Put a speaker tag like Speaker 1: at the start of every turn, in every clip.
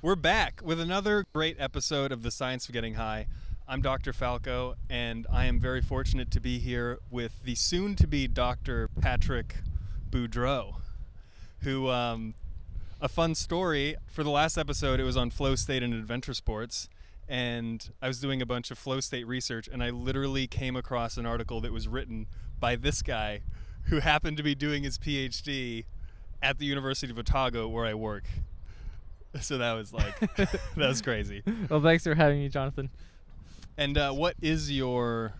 Speaker 1: We're back with another great episode of The Science of Getting High. I'm Dr. Falco, and I am very fortunate to be here with the soon-to-be Dr. Patrick Boudreau, who, a fun story, for the last episode, it was on flow state and adventure sports, and I was doing a bunch of flow state research, and I literally came across an article that was written by this guy who happened to be doing his PhD at the University of Otago, where I work. So that was like, that was crazy.
Speaker 2: Well, thanks for having me, Jonathan.
Speaker 1: And what is your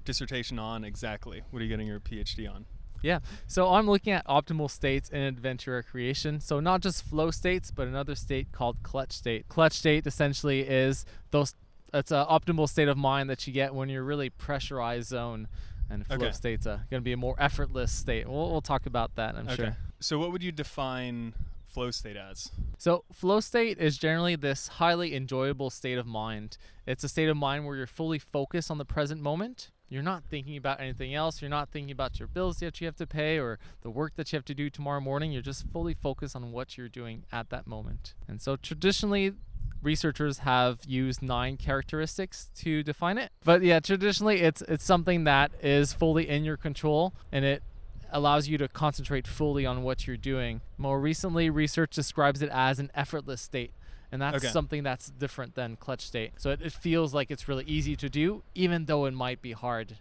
Speaker 1: dissertation on exactly? What are you getting your PhD on?
Speaker 2: Yeah, so I'm looking at optimal states in adventure recreation. So not just flow states, but another state called clutch state. Clutch state essentially is it's an optimal state of mind that you get when you're really pressurized zone. And flow state's going to be a more effortless state. We'll talk about that, I'm sure.
Speaker 1: So what would you define flow state as?
Speaker 2: So flow state is generally this highly enjoyable state of mind. It's a state of mind where you're fully focused on the present moment. You're not thinking about anything else. You're not thinking about your bills that you have to pay or the work that you have to do tomorrow morning. You're just fully focused on what you're doing at that moment. And so traditionally, researchers have used 9 characteristics to define it. But yeah, traditionally it's something that is fully in your control, and it allows you to concentrate fully on what you're doing. More recently, research describes it as an effortless state, and that's something that's different than clutch state. So it feels like it's really easy to do, even though it might be hard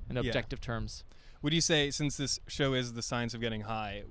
Speaker 2: in objective terms.
Speaker 1: Would you say, since this show is The Science of Getting High,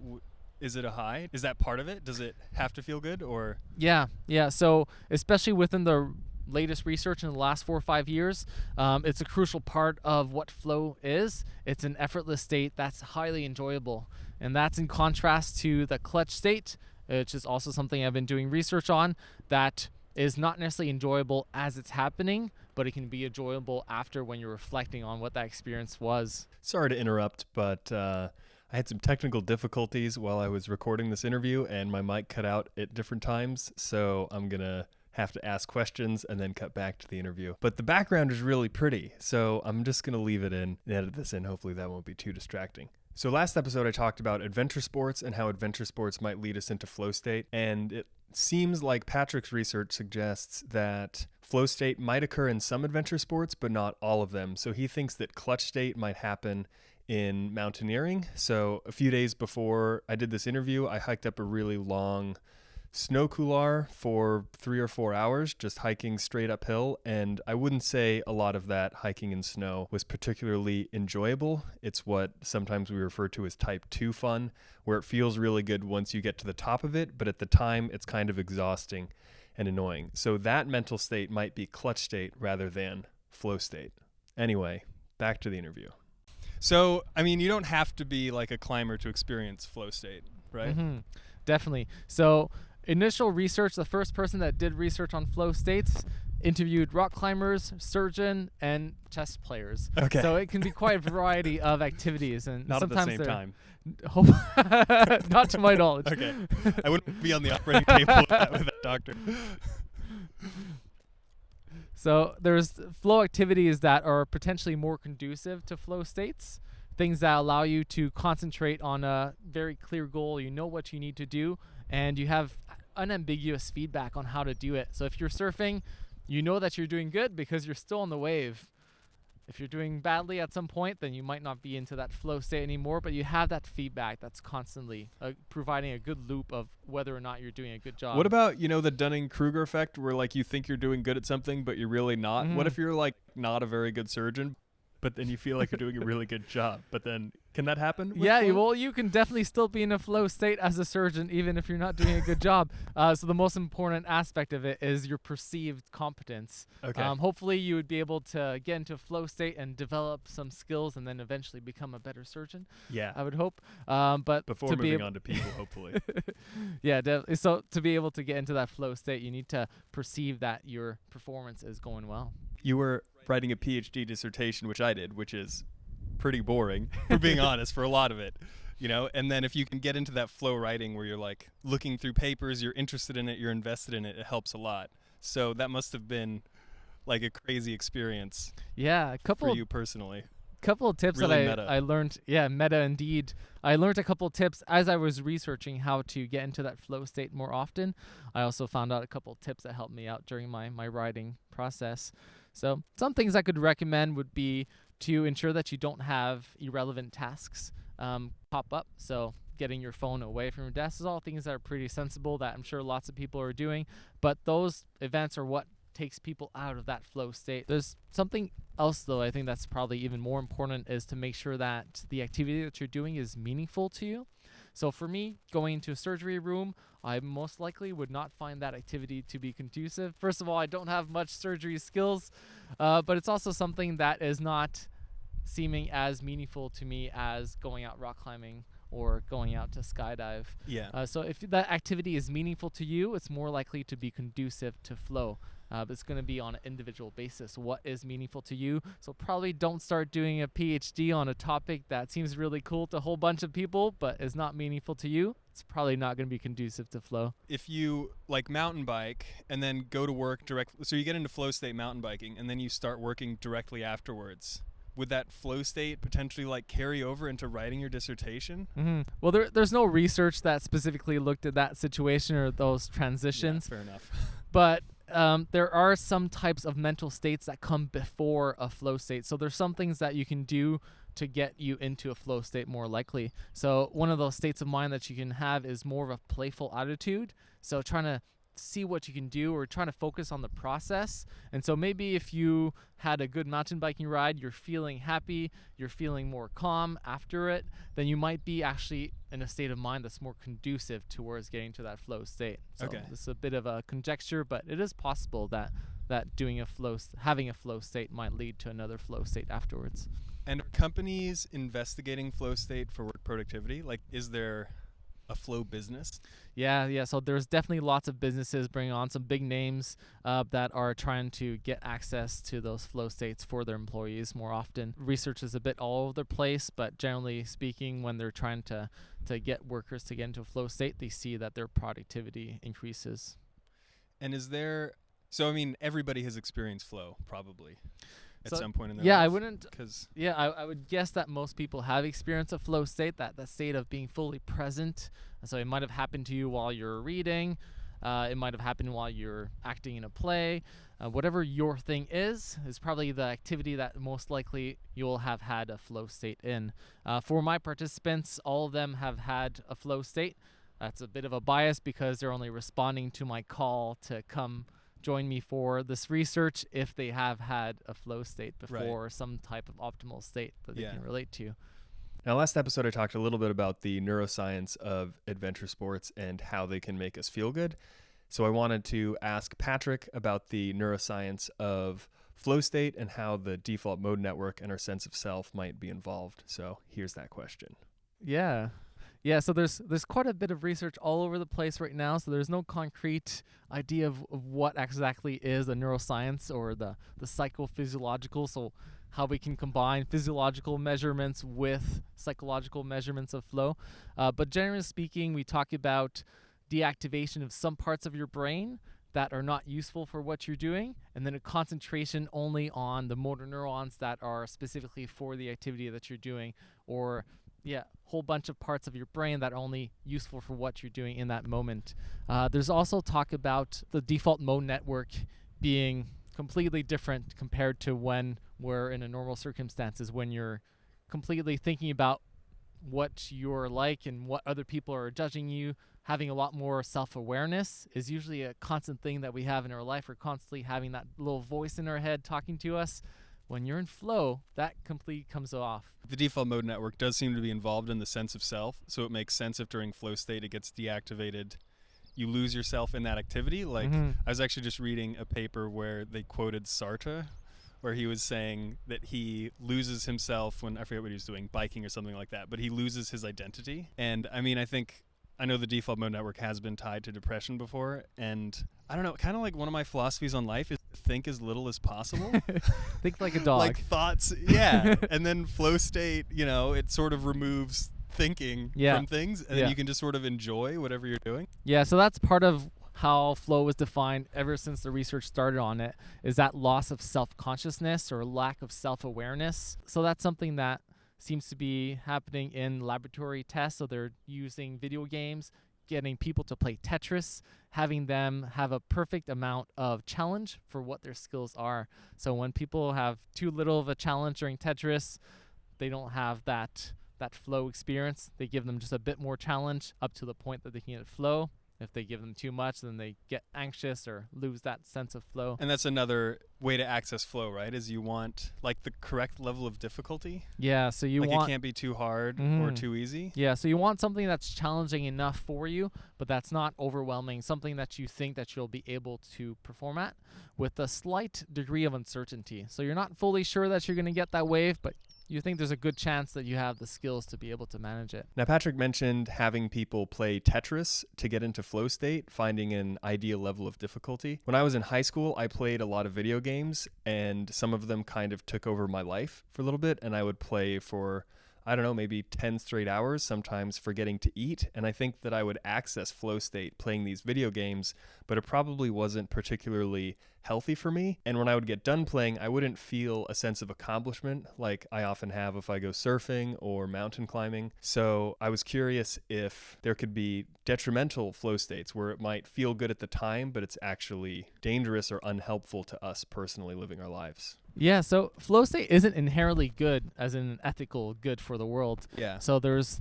Speaker 1: is it a high? Is that part of it? Does it have to feel good, or? Yeah.
Speaker 2: So especially within the latest research in the last 4 or 5 years, it's a crucial part of what flow is. It's an effortless state that's highly enjoyable, and that's in contrast to the clutch state, which is also something I've been doing research on, that is not necessarily enjoyable as it's happening, but it can be enjoyable after when you're reflecting on what that experience was.
Speaker 1: Sorry to interrupt, but I had some technical difficulties while I was recording this interview, and my mic cut out at different times, so I'm gonna have to ask questions and then cut back to the interview. But the background is really pretty, so I'm just going to leave it in and edit this in. Hopefully that won't be too distracting. So last episode I talked about adventure sports and how adventure sports might lead us into flow state, and it seems like Patrick's research suggests that flow state might occur in some adventure sports, but not all of them. So he thinks that clutch state might happen in mountaineering. So a few days before I did this interview, I hiked up a really long snow couloir for 3 or 4 hours, just hiking straight uphill, and I wouldn't say a lot of that hiking in snow was particularly enjoyable. It's what sometimes we refer to as type 2 fun, where it feels really good once you get to the top of it, but at the time it's kind of exhausting and annoying. So that mental state might be clutch state rather than flow state. Anyway, back to the interview. So, I mean, you don't have to be like a climber to experience flow state, right?
Speaker 2: Mm-hmm. Definitely. So initial research, the first person that did research on flow states interviewed rock climbers, surgeon, and chess players.
Speaker 1: Okay.
Speaker 2: So it can be quite a variety of activities, and
Speaker 1: not
Speaker 2: sometimes
Speaker 1: at the same
Speaker 2: time. Not to my knowledge.
Speaker 1: Okay. I wouldn't be on the operating table with that doctor.
Speaker 2: So there's flow activities that are potentially more conducive to flow states, things that allow you to concentrate on a very clear goal. You know what you need to do, and you have unambiguous feedback on how to do it. So if you're surfing, you know that you're doing good because you're still on the wave. If you're doing badly at some point, then you might not be into that flow state anymore, but you have that feedback that's constantly providing a good loop of whether or not you're doing a good job.
Speaker 1: What about, the Dunning-Kruger effect, where like you think you're doing good at something, but you're really not?
Speaker 2: Mm-hmm.
Speaker 1: What if you're like not a very good surgeon, but then you feel like you're doing a really good job? But then, can that happen?
Speaker 2: Yeah,
Speaker 1: flow?
Speaker 2: well, you can definitely still be in a flow state as a surgeon, even if you're not doing a good job. So the most important aspect of it is your perceived competence.
Speaker 1: Okay.
Speaker 2: Hopefully you would be able to get into a flow state and develop some skills and then eventually become a better surgeon.
Speaker 1: Yeah.
Speaker 2: I would hope. But
Speaker 1: before moving on to people, hopefully.
Speaker 2: Yeah, definitely. So to be able to get into that flow state, you need to perceive that your performance is going well.
Speaker 1: You were writing a PhD dissertation, which I did, which is pretty boring, for being honest, for a lot of it, and then if you can get into that flow writing where you're like looking through papers, you're interested in it, you're invested in it, it helps a lot. So that must have been like a crazy experience.
Speaker 2: Yeah,
Speaker 1: for you personally.
Speaker 2: couple of tips
Speaker 1: Really
Speaker 2: that
Speaker 1: meta.
Speaker 2: I learned. Yeah, meta indeed. I learned a couple of tips as I was researching how to get into that flow state more often. I also found out a couple of tips that helped me out during my writing process. So some things I could recommend would be to ensure that you don't have irrelevant tasks pop up. So getting your phone away from your desk is all things that are pretty sensible that I'm sure lots of people are doing. But those events are what takes people out of that flow state. There's something else though I think that's probably even more important, is to make sure that the activity that you're doing is meaningful to you. So for me, going into a surgery room, I most likely would not find that activity to be conducive. First of all, I don't have much surgery skills, but it's also something that is not seeming as meaningful to me as going out rock climbing or going out to skydive.
Speaker 1: Yeah.
Speaker 2: So if that activity is meaningful to you, it's more likely to be conducive to flow. But it's going to be on an individual basis. What is meaningful to you? So probably don't start doing a PhD on a topic that seems really cool to a whole bunch of people, but is not meaningful to you. It's probably not going to be conducive to flow.
Speaker 1: If you like mountain bike and then go to work directly, so you get into flow state mountain biking and then you start working directly afterwards, would that flow state potentially like carry over into writing your dissertation?
Speaker 2: Mm-hmm. Well, there's no research that specifically looked at that situation or those transitions.
Speaker 1: Yeah, fair enough.
Speaker 2: But there are some types of mental states that come before a flow state. So there's some things that you can do to get you into a flow state more likely. So one of those states of mind that you can have is more of a playful attitude. So trying to see what you can do or trying to focus on the process. And so maybe if you had a good mountain biking ride, you're feeling happy, you're feeling more calm after it, then you might be actually in a state of mind that's more conducive towards getting to that flow state. So this is a bit of a conjecture, but it is possible that having a flow state might lead to another flow state afterwards.
Speaker 1: And are companies investigating flow state for work productivity? Like, is there a flow business?
Speaker 2: Yeah. So there's definitely lots of businesses bringing on some big names that are trying to get access to those flow states for their employees more often. Research is a bit all over the place, but generally speaking, when they're trying to get workers to get into a flow state, they see that their productivity increases.
Speaker 1: And is there, so I mean, everybody has experienced flow probably at some point in their life.
Speaker 2: Yeah, I wouldn't. I would guess that most people have experienced a flow state, that state of being fully present. So it might have happened to you while you're reading. It might have happened while you're acting in a play. Whatever your thing is probably the activity that most likely you'll have had a flow state in. For my participants, all of them have had a flow state. That's a bit of a bias because they're only responding to my call to come join me for this research if they have had a flow state before, or some type of optimal state that they can relate to.
Speaker 1: Now, last episode I talked a little bit about the neuroscience of adventure sports and how they can make us feel good. So I wanted to ask Patrick about the neuroscience of flow state and how the default mode network and our sense of self might be involved. So here's that question.
Speaker 2: Yeah, so there's quite a bit of research all over the place right now, so there's no concrete idea of what exactly is the neuroscience or the psychophysiological, so how we can combine physiological measurements with psychological measurements of flow. But generally speaking, we talk about deactivation of some parts of your brain that are not useful for what you're doing, and then a concentration only on the motor neurons that are specifically for the activity that you're doing, or whole bunch of parts of your brain that are only useful for what you're doing in that moment. There's also talk about the default mode network being completely different compared to when we're in a normal circumstances, when you're completely thinking about what you're like and what other people are judging you. Having a lot more self-awareness is usually a constant thing that we have in our life. We're constantly having that little voice in our head talking to us. When you're in flow, that completely comes off.
Speaker 1: The default mode network does seem to be involved in the sense of self, so it makes sense if during flow state it gets deactivated, you lose yourself in that activity. Like, I was actually just reading a paper where they quoted Sartre, where he was saying that he loses himself when, I forget what he was doing, biking or something like that, but he loses his identity. And I mean, I know the default mode network has been tied to depression before, and I don't know, kind of like one of my philosophies on life is think as little as possible.
Speaker 2: Think like a dog.
Speaker 1: Like thoughts, and then flow state, it sort of removes thinking from things, and then you can just sort of enjoy whatever you're doing.
Speaker 2: Yeah, so that's part of how flow was defined ever since the research started on it is that loss of self-consciousness or lack of self-awareness. So that's something that seems to be happening in laboratory tests. So they're using video games, getting people to play Tetris, having them have a perfect amount of challenge for what their skills are. So when people have too little of a challenge during Tetris, they don't have that flow experience. They give them just a bit more challenge up to the point that they can get flow. If they give them too much, then they get anxious or lose that sense of flow.
Speaker 1: And that's another way to access flow, right? Is you want like the correct level of difficulty.
Speaker 2: Yeah, so you
Speaker 1: like
Speaker 2: want
Speaker 1: it can't be too hard or too easy.
Speaker 2: Yeah, so you want something that's challenging enough for you, but that's not overwhelming, something that you think that you'll be able to perform at with a slight degree of uncertainty. So you're not fully sure that you're going to get that wave, but you think there's a good chance that you have the skills to be able to manage it.
Speaker 1: Now, Patrick mentioned having people play Tetris to get into flow state, finding an ideal level of difficulty. When I was in high school, I played a lot of video games, and some of them kind of took over my life for a little bit, and I would play for, I don't know, maybe 10 straight hours, sometimes forgetting to eat. And I think that I would access flow state playing these video games, but it probably wasn't particularly healthy for me. And when I would get done playing, I wouldn't feel a sense of accomplishment like I often have if I go surfing or mountain climbing. So I was curious if there could be detrimental flow states where it might feel good at the time, but it's actually dangerous or unhelpful to us personally living our lives.
Speaker 2: Yeah, so flow state isn't inherently good as in an ethical good for the world.
Speaker 1: Yeah.
Speaker 2: So there's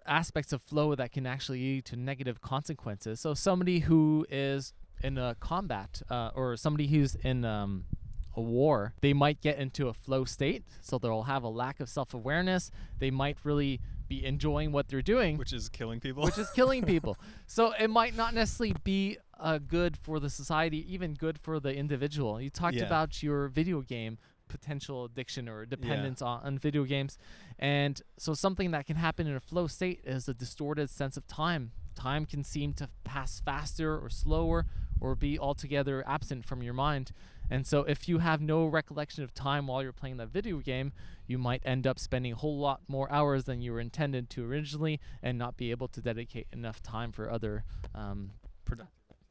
Speaker 2: aspects of flow that can actually lead to negative consequences. So somebody who is in a combat or somebody who's in a war, they might get into a flow state. So they'll have a lack of self-awareness. They might really be enjoying what they're doing.
Speaker 1: Which is killing people.
Speaker 2: So it might not necessarily be good for the society, even good for the individual. You talked about your video game potential addiction or dependence on video games. And so something that can happen in a flow state is a distorted sense of time. Time can seem to pass faster or slower or be altogether absent from your mind. And so if you have no recollection of time while you're playing that video game, you might end up spending a whole lot more hours than you were intended to originally and not be able to dedicate enough time for other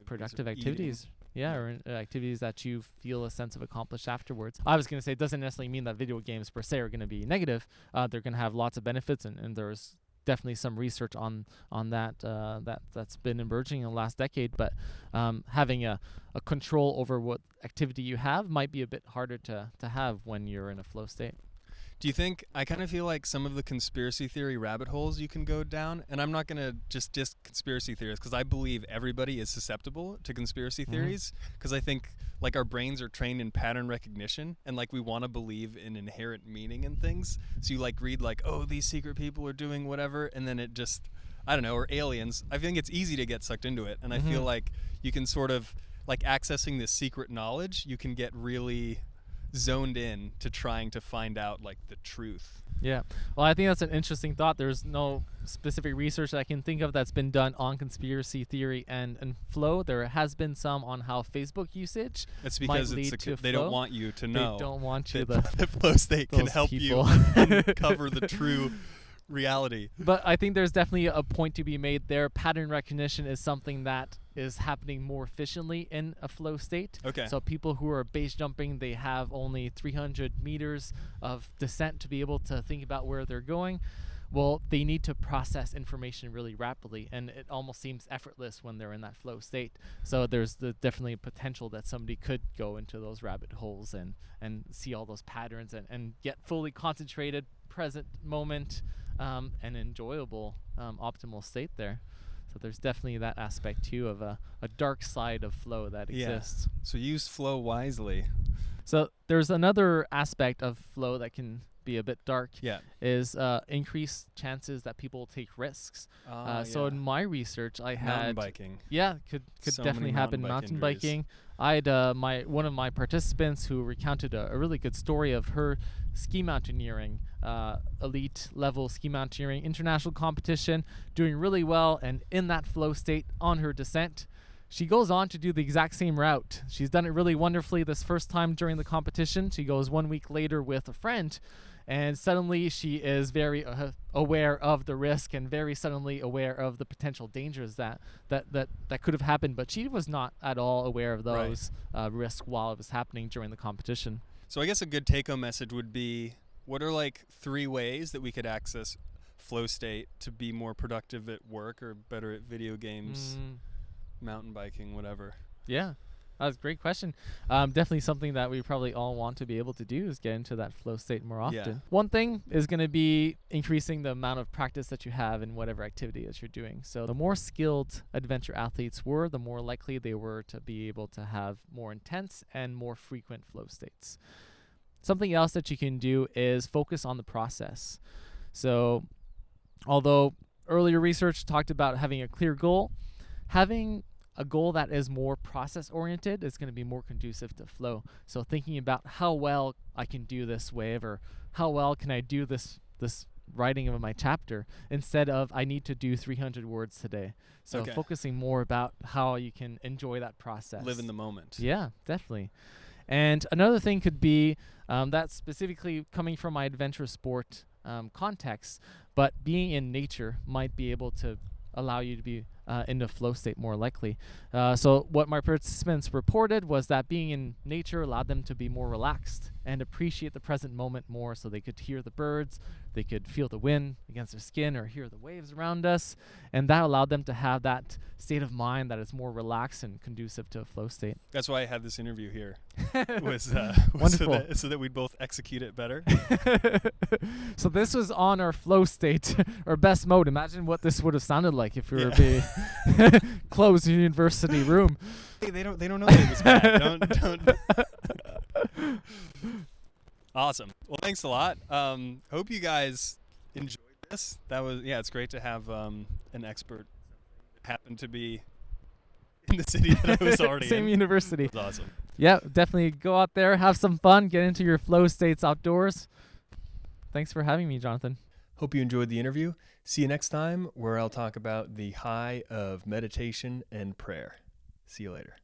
Speaker 2: productive activities. Yeah, or activities that you feel a sense of accomplish afterwards. I was going to say it doesn't necessarily mean that video games per se are going to be negative. They're going to have lots of benefits, and there's definitely some research on that's been emerging in the last decade. But having a control over what activity you have might be a bit harder to have when you're in a flow state.
Speaker 1: Do you think, I kind of feel like some of the conspiracy theory rabbit holes you can go down, and I'm not going to just diss conspiracy theories because I believe everybody is susceptible to conspiracy theories, because I think like our brains are trained in pattern recognition, and like we want to believe in inherent meaning in things. So you like read like, oh, these secret people are doing whatever, and then it just, I don't know, or aliens. I think it's easy to get sucked into it, and I feel like you can sort of, like accessing this secret knowledge, you can get really zoned in to trying to find out like the truth.
Speaker 2: Yeah. Well, I think that's an interesting thought. There's no specific research that I can think of that's been done on conspiracy theory and flow. There has been some on how Facebook usage
Speaker 1: It's because
Speaker 2: might lead to
Speaker 1: they
Speaker 2: flow.
Speaker 1: don't want you to know.
Speaker 2: They don't want you
Speaker 1: that the flow state can help
Speaker 2: people.
Speaker 1: you uncover the true reality.
Speaker 2: But I think there's definitely a point to be made there. Pattern recognition is something that is happening more efficiently in a flow state.
Speaker 1: Okay.
Speaker 2: So people who are base jumping, they have only 300 meters of descent to be able to think about where they're going. Well, they need to process information really rapidly, and it almost seems effortless when they're in that flow state. So there's definitely a potential that somebody could go into those rabbit holes and see all those patterns and get fully concentrated, present moment, and enjoyable, optimal state there. So there's definitely that aspect too of a dark side of flow that exists.
Speaker 1: So use flow wisely.
Speaker 2: So there's another aspect of flow that can be a bit dark. Is increased chances that people take risks. So in my research, I had
Speaker 1: mountain biking.
Speaker 2: Could
Speaker 1: So
Speaker 2: definitely
Speaker 1: many
Speaker 2: happen.
Speaker 1: mountain
Speaker 2: Mountain
Speaker 1: bike
Speaker 2: biking. I had one of my participants who recounted a really good story of her ski mountaineering, elite level ski mountaineering international competition, doing really well, and in that flow state on her descent, She goes on to do the exact same route. She's done it really wonderfully this first time during the competition. She goes 1 week later with a friend, and suddenly she is very aware of the risk and very suddenly aware of the potential dangers that could have happened. But she was not at all aware of those risks while it was happening during the competition.
Speaker 1: So I guess a good take-home message would be, what are like 3 ways that we could access flow state to be more productive at work or better at video games, mountain biking, whatever?
Speaker 2: Yeah, that was a great question. Definitely something that we probably all want to be able to do is get into that flow state more often.
Speaker 1: Yeah.
Speaker 2: One thing is going to be increasing the amount of practice that you have in whatever activity that you're doing. So the more skilled adventure athletes were, the more likely they were to be able to have more intense and more frequent flow states. Something else that you can do is focus on the process. So although earlier research talked about having a clear goal, having a goal that is more process-oriented is going to be more conducive to flow. So thinking about how well I can do this wave, or how well can I do this writing of my chapter, instead of I need to do 300 words today. So focusing more about how you can enjoy that process.
Speaker 1: Live in the moment.
Speaker 2: Yeah, definitely. And another thing could be that's specifically coming from my adventure sport context, but being in nature might be able to allow you to be in the flow state more likely. So what my participants reported was that being in nature allowed them to be more relaxed and appreciate the present moment more, so they could hear the birds, they could feel the wind against their skin or hear the waves around us, and that allowed them to have that state of mind that is more relaxed and conducive to a flow state.
Speaker 1: That's why I had this interview here, was
Speaker 2: Wonderful.
Speaker 1: so that we'd both execute it better.
Speaker 2: So this was on our flow state, our best mode. Imagine what this would have sounded like if we were being closed university room.
Speaker 1: Hey, they don't know that it was bad. Don't. Awesome. Well, thanks a lot. Hope you guys enjoyed this. It's great to have an expert happen to be in the city that I was already
Speaker 2: Same
Speaker 1: in.
Speaker 2: university.
Speaker 1: It was awesome.
Speaker 2: Yeah, definitely go out there, have some fun, get into your flow states outdoors. Thanks for having me, Jonathan.
Speaker 1: Hope you enjoyed the interview. See you next time, where I'll talk about the high of meditation and prayer. See you later.